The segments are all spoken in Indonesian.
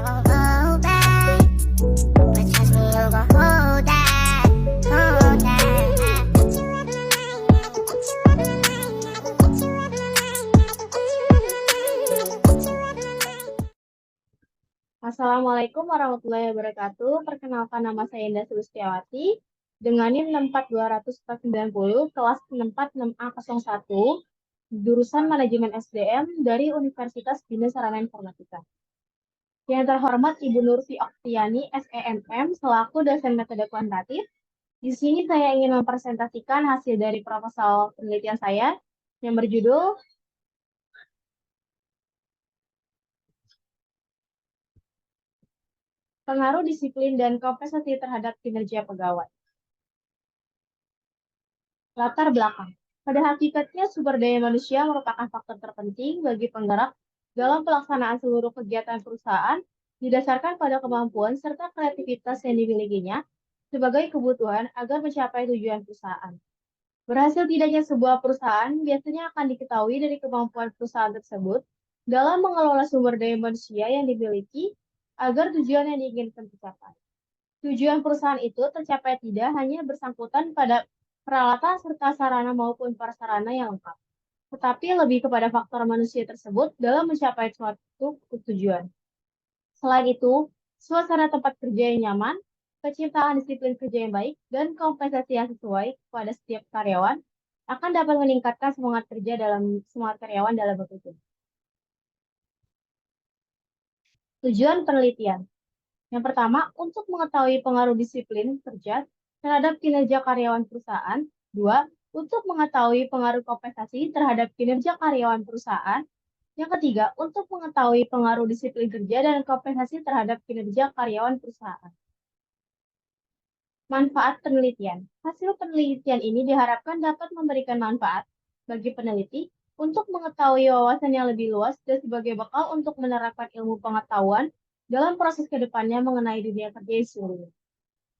won't hold back. But trust me, you gon' hold that, hold that. Put you out of line, never put you out of line, never put you out of line, never put you out of line, never put you out of line. Assalamualaikum warahmatullahi wabarakatuh. Perkenalkan, nama saya Indah Sulistiawati dengan NIM 64290, kelas 646A01, jurusan Manajemen SDM dari Universitas Bina Sarana Informatika. Yang terhormat Ibu Nurfi Oktiani, SEMM, selaku dosen metode kuantitatif. Di sini saya ingin mempresentasikan hasil dari proposal penelitian saya yang berjudul Pengaruh Disiplin dan Kompensasi Terhadap Kinerja Pegawai. Latar belakang. Pada hakikatnya, sumber daya manusia merupakan faktor terpenting bagi penggerak dalam pelaksanaan seluruh kegiatan perusahaan didasarkan pada kemampuan serta kreativitas yang dimilikinya sebagai kebutuhan agar mencapai tujuan perusahaan. Berhasil tidaknya sebuah perusahaan biasanya akan diketahui dari kemampuan perusahaan tersebut dalam mengelola sumber daya manusia yang dimiliki agar tujuan yang diinginkan tercapai. Tujuan perusahaan itu tercapai tidak hanya bersangkutan pada peralatan serta sarana maupun prasarana yang lengkap, tetapi lebih kepada faktor manusia tersebut dalam mencapai suatu tujuan. Selain itu, suasana tempat kerja yang nyaman, kecintaan disiplin kerja yang baik, dan kompensasi yang sesuai kepada setiap karyawan akan dapat meningkatkan semangat karyawan dalam bekerja. Tujuan penelitian. Yang pertama, untuk mengetahui pengaruh disiplin kerja terhadap kinerja karyawan perusahaan. Dua, untuk mengetahui pengaruh kompensasi terhadap kinerja karyawan perusahaan. Yang ketiga, untuk mengetahui pengaruh disiplin kerja dan kompensasi terhadap kinerja karyawan perusahaan. Manfaat penelitian. Hasil penelitian ini diharapkan dapat memberikan manfaat bagi peneliti untuk mengetahui wawasan yang lebih luas dan sebagai bekal untuk menerapkan ilmu pengetahuan dalam proses kedepannya mengenai dunia kerja yang seluruhnya.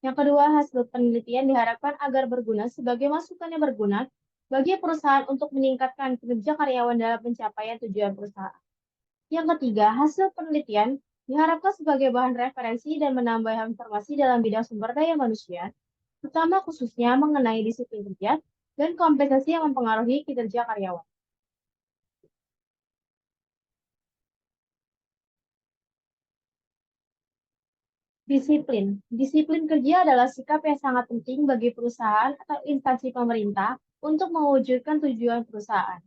Yang kedua, hasil penelitian diharapkan agar berguna sebagai masukan yang berguna bagi perusahaan untuk meningkatkan kinerja karyawan dalam pencapaian tujuan perusahaan. Yang ketiga, hasil penelitian diharapkan sebagai bahan referensi dan menambah informasi dalam bidang sumber daya manusia, terutama khususnya mengenai disiplin kerja dan kompensasi yang mempengaruhi kinerja karyawan. Disiplin. Disiplin kerja adalah sikap yang sangat penting bagi perusahaan atau instansi pemerintah untuk mewujudkan tujuan perusahaan.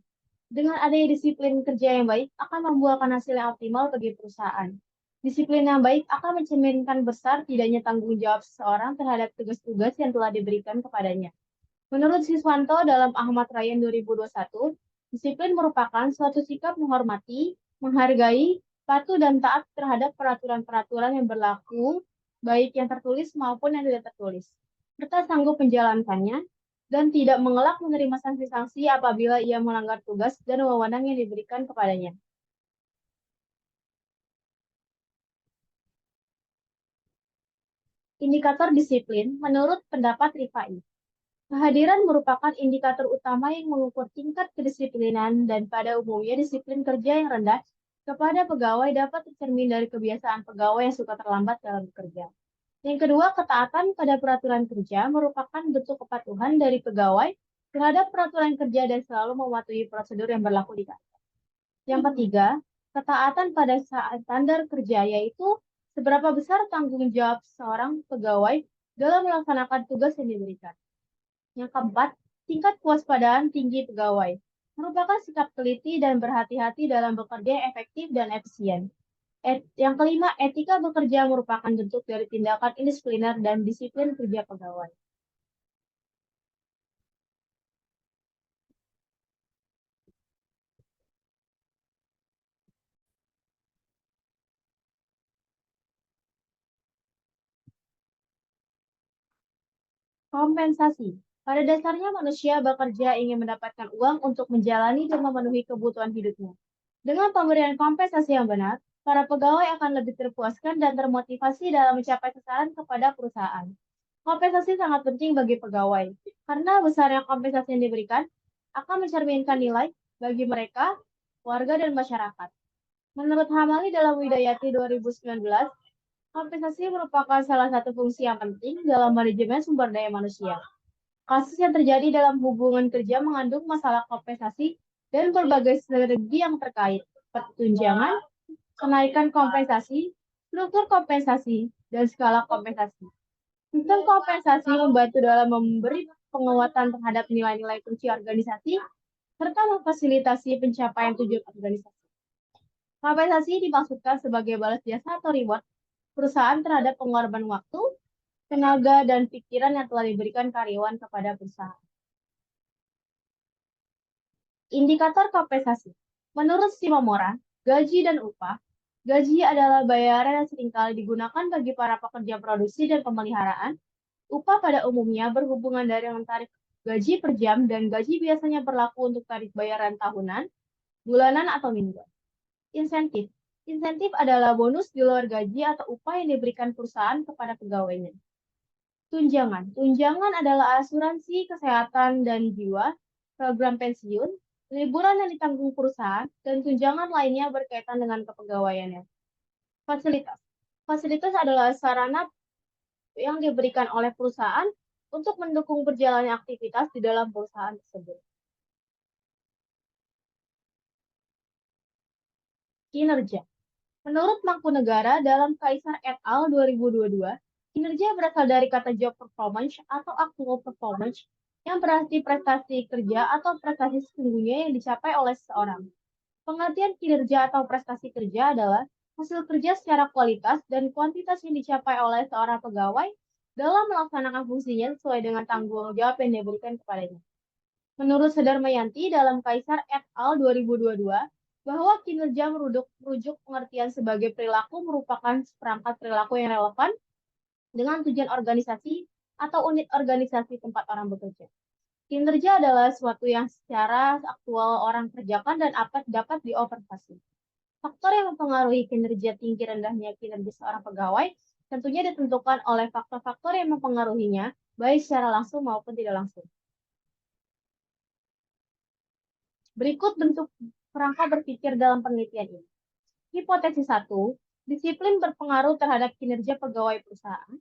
Dengan adanya disiplin kerja yang baik akan membuahkan hasil yang optimal bagi perusahaan. Disiplin yang baik akan mencerminkan besar tidaknya tanggung jawab seseorang terhadap tugas-tugas yang telah diberikan kepadanya. Menurut Siswanto dalam Ahmad Rayyan 2021, disiplin merupakan suatu sikap menghormati, menghargai, patuh dan taat terhadap peraturan-peraturan yang berlaku, baik yang tertulis maupun yang tidak tertulis, serta sanggup menjalankannya, dan tidak mengelak menerima sanksi-sanksi apabila ia melanggar tugas dan wewenang yang diberikan kepadanya. Indikator disiplin menurut pendapat Rifai. Kehadiran merupakan indikator utama yang mengukur tingkat kedisiplinan dan pada umumnya disiplin kerja yang rendah kepada pegawai dapat tercermin dari kebiasaan pegawai yang suka terlambat dalam bekerja. Yang kedua, ketaatan pada peraturan kerja merupakan bentuk kepatuhan dari pegawai terhadap peraturan kerja dan selalu mematuhi prosedur yang berlaku di kantor. Yang ketiga, ketaatan pada standar kerja yaitu seberapa besar tanggung jawab seorang pegawai dalam melaksanakan tugas yang diberikan. Yang keempat, tingkat kewaspadaan tinggi pegawai merupakan sikap teliti dan berhati-hati dalam bekerja yang efektif dan efisien. Yang kelima, etika bekerja merupakan bentuk dari tindakan indisipliner dan disiplin kerja pegawai. Kompensasi. Pada dasarnya manusia bekerja ingin mendapatkan uang untuk menjalani dan memenuhi kebutuhan hidupnya. Dengan pemberian kompensasi yang benar, para pegawai akan lebih terpuaskan dan termotivasi dalam mencapai sasaran kepada perusahaan. Kompensasi sangat penting bagi pegawai, karena besarnya kompensasi yang diberikan akan mencerminkan nilai bagi mereka, warga, dan masyarakat. Menurut Hamali dalam Widayati 2019, kompensasi merupakan salah satu fungsi yang penting dalam manajemen sumber daya manusia. Kasus yang terjadi dalam hubungan kerja mengandung masalah kompensasi dan berbagai strategi yang terkait, seperti tunjangan, kenaikan kompensasi, struktur kompensasi, dan skala kompensasi. Sistem kompensasi membantu dalam memberi penguatan terhadap nilai-nilai kunci organisasi serta memfasilitasi pencapaian tujuan organisasi. Kompensasi dimaksudkan sebagai balas jasa atau reward perusahaan terhadap pengorbanan waktu, tenaga, dan pikiran yang telah diberikan karyawan kepada perusahaan. Indikator kompensasi. Menurut Shimomura, gaji dan upah. Gaji adalah bayaran yang seringkali digunakan bagi para pekerja produksi dan pemeliharaan. Upah pada umumnya berhubungan dengan tarif gaji per jam dan gaji biasanya berlaku untuk tarif bayaran tahunan, bulanan, atau mingguan. Insentif. Insentif adalah bonus di luar gaji atau upah yang diberikan perusahaan kepada pegawainya. Tunjangan. Tunjangan adalah asuransi kesehatan dan jiwa, program pensiun, liburan yang ditanggung perusahaan, dan tunjangan lainnya berkaitan dengan kepegawaiannya. Fasilitas. Fasilitas adalah sarana yang diberikan oleh perusahaan untuk mendukung berjalannya aktivitas di dalam perusahaan tersebut. Kinerja. Menurut Mangkunegara dalam Kaisar et al. 2022, kinerja berasal dari kata job performance atau actual performance yang berarti prestasi kerja atau prestasi sesungguhnya yang dicapai oleh seseorang. Pengertian kinerja atau prestasi kerja adalah hasil kerja secara kualitas dan kuantitas yang dicapai oleh seorang pegawai dalam melaksanakan fungsinya sesuai dengan tanggung jawab yang diberikan kepadanya. Menurut Sudarmayanti dalam Kaisar et al. 2022, bahwa kinerja merujuk pengertian sebagai perilaku merupakan seperangkat perilaku yang relevan dengan tujuan organisasi atau unit organisasi tempat orang bekerja. Kinerja adalah sesuatu yang secara aktual orang kerjakan dan dapat diobservasi. Faktor yang mempengaruhi kinerja tinggi rendahnya kinerja seorang pegawai tentunya ditentukan oleh faktor-faktor yang mempengaruhinya, baik secara langsung maupun tidak langsung. Berikut bentuk kerangka berpikir dalam penelitian ini. Hipotesis 1, disiplin berpengaruh terhadap kinerja pegawai perusahaan.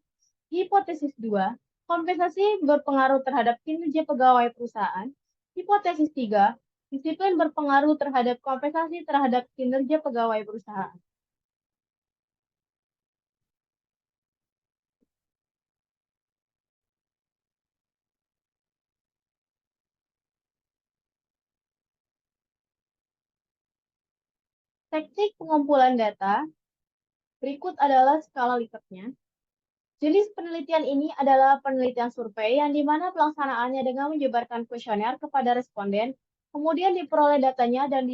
Hipotesis 2, kompensasi berpengaruh terhadap kinerja pegawai perusahaan. Hipotesis 3, disiplin berpengaruh terhadap kompensasi terhadap kinerja pegawai perusahaan. Teknik pengumpulan data berikut adalah skala Likert-nya. Jenis penelitian ini adalah penelitian survei yang dimana pelaksanaannya dengan menyebarkan kuesioner kepada responden, kemudian diperoleh datanya dan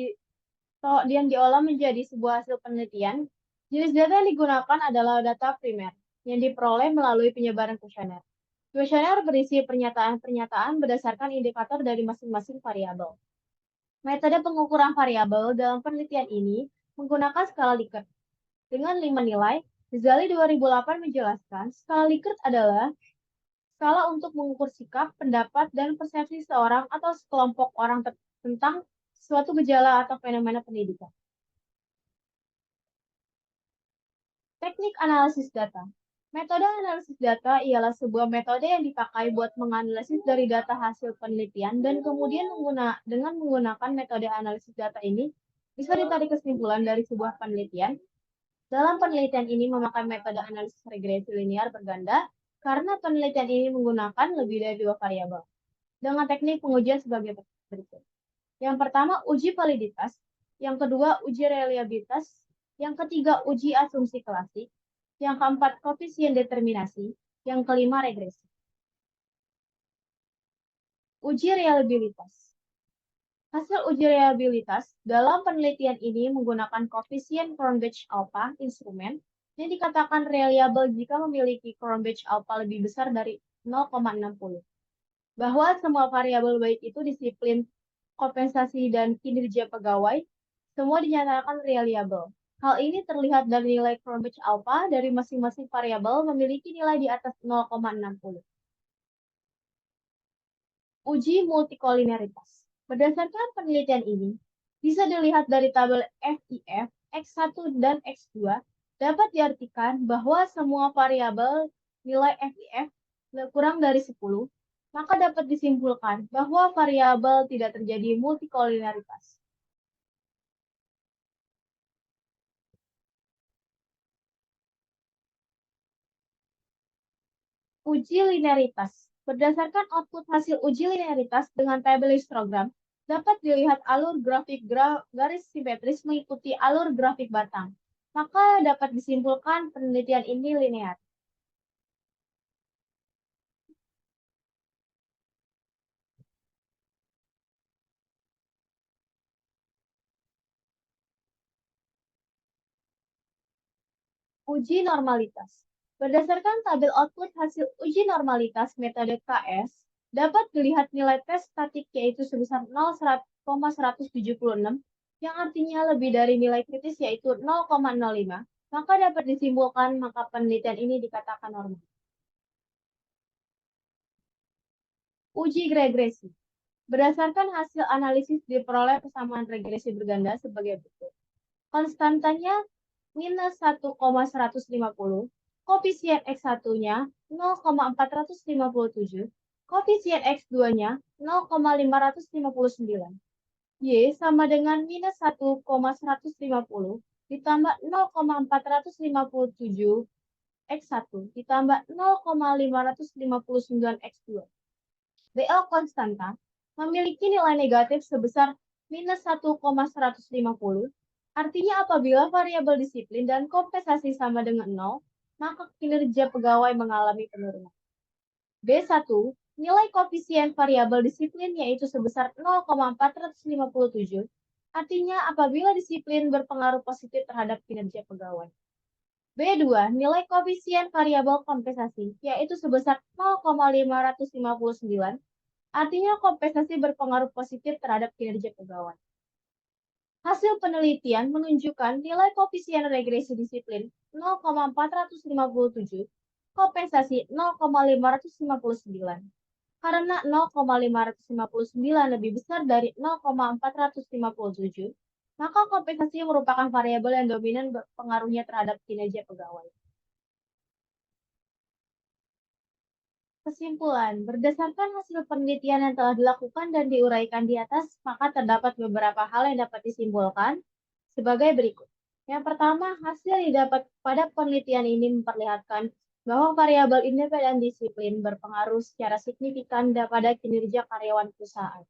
diolah menjadi sebuah hasil penelitian. Jenis data yang digunakan adalah data primer yang diperoleh melalui penyebaran kuesioner. Kuesioner berisi pernyataan-pernyataan berdasarkan indikator dari masing-masing variabel. Metode pengukuran variabel dalam penelitian ini menggunakan skala Likert. Dengan 5 nilai, Ghazali 2008 menjelaskan skala Likert adalah skala untuk mengukur sikap, pendapat, dan persepsi seorang atau sekelompok orang tentang suatu gejala atau fenomena pendidikan. Teknik analisis data. Metode analisis data ialah sebuah metode yang dipakai buat menganalisis dari data hasil penelitian dan kemudian dengan menggunakan metode analisis data ini bisa ditarik kesimpulan dari sebuah penelitian. Dalam penelitian ini memakai metode analisis regresi linear berganda karena penelitian ini menggunakan lebih dari 2 variabel. Dengan teknik pengujian sebagai berikut. Yang pertama, uji validitas. Yang kedua, uji reliabilitas. Yang ketiga, uji asumsi klasik. Yang keempat, koefisien determinasi. Yang kelima, regresi. Uji reliabilitas. Hasil uji reliabilitas dalam penelitian ini menggunakan koefisien Cronbach alpha instrumen yang dikatakan reliable jika memiliki Cronbach alpha lebih besar dari 0,60. Bahwa semua variabel baik itu disiplin, kompensasi, dan kinerja pegawai, semua dinyatakan reliable. Hal ini terlihat dari nilai Cronbach alpha dari masing-masing variabel memiliki nilai di atas 0,60. Uji multikoliniaritas. Berdasarkan penelitian ini, bisa dilihat dari tabel FIF X1 dan X2 dapat diartikan bahwa semua variabel nilai FIF kurang dari 10, maka dapat disimpulkan bahwa variabel tidak terjadi multikolinearitas. Uji linearitas. Berdasarkan output hasil uji linearitas dengan tabel histogram, dapat dilihat alur grafik garis simetris mengikuti alur grafik batang. Maka dapat disimpulkan penelitian ini linear. Uji normalitas. Berdasarkan tabel output hasil uji normalitas metode KS, dapat dilihat nilai tes statik yaitu sebesar 0,176, yang artinya lebih dari nilai kritis yaitu 0,05, maka dapat disimpulkan maka penelitian ini dikatakan normal. Uji regresi. Berdasarkan hasil analisis diperoleh persamaan regresi berganda sebagai berikut. Konstantanya minus 1,150, koefisien X1-nya 0,457, koefisien X2-nya 0,559. Y sama dengan minus 1,150 ditambah 0,457 X1 ditambah 0,559 X2. BL konstanta memiliki nilai negatif sebesar minus 1,150. Artinya apabila variabel disiplin dan kompensasi sama dengan 0, maka kinerja pegawai mengalami penurunan. B1, nilai koefisien variabel disiplin yaitu sebesar 0,457. Artinya apabila disiplin berpengaruh positif terhadap kinerja pegawai. B2, nilai koefisien variabel kompensasi yaitu sebesar 0,559. Artinya kompensasi berpengaruh positif terhadap kinerja pegawai. Hasil penelitian menunjukkan nilai koefisien regresi disiplin 0,457, kompensasi 0,559. Karena 0,559 lebih besar dari 0,457, maka kompensasi merupakan variabel yang dominan pengaruhnya terhadap kinerja pegawai. Kesimpulan, berdasarkan hasil penelitian yang telah dilakukan dan diuraikan di atas, maka terdapat beberapa hal yang dapat disimpulkan sebagai berikut. Yang pertama, hasil yang didapat pada penelitian ini memperlihatkan bahwa variabel independen disiplin berpengaruh secara signifikan pada kinerja karyawan perusahaan.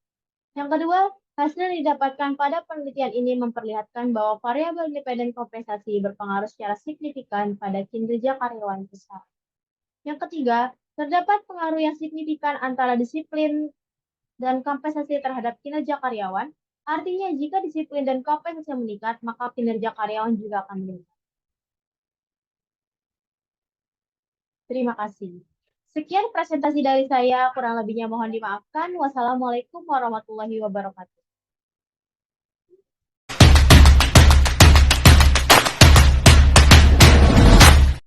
Yang kedua, hasil yang didapatkan pada penelitian ini memperlihatkan bahwa variabel independen kompensasi berpengaruh secara signifikan pada kinerja karyawan perusahaan. Yang ketiga, terdapat pengaruh yang signifikan antara disiplin dan kompensasi terhadap kinerja karyawan. Artinya, jika disiplin dan kompensasi meningkat, maka kinerja karyawan juga akan meningkat. Terima kasih. Sekian presentasi dari saya, kurang lebihnya mohon dimaafkan. Wassalamualaikum warahmatullahi wabarakatuh.